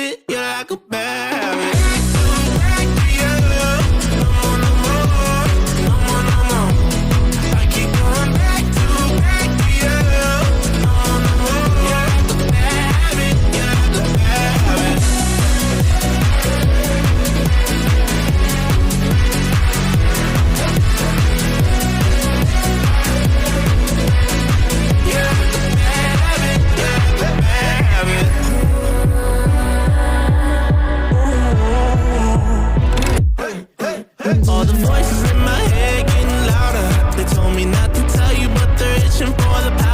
habit, you're like a bad habit. Back to you. No more, no more, no more, no more. I keep going back to you. No more, no more. You're like a bad habit, you're like a bad habit. You're like a bad habit, you're like a bad habit. All the voices in my head getting louder. They told me not to tell you, but they're itching for the power.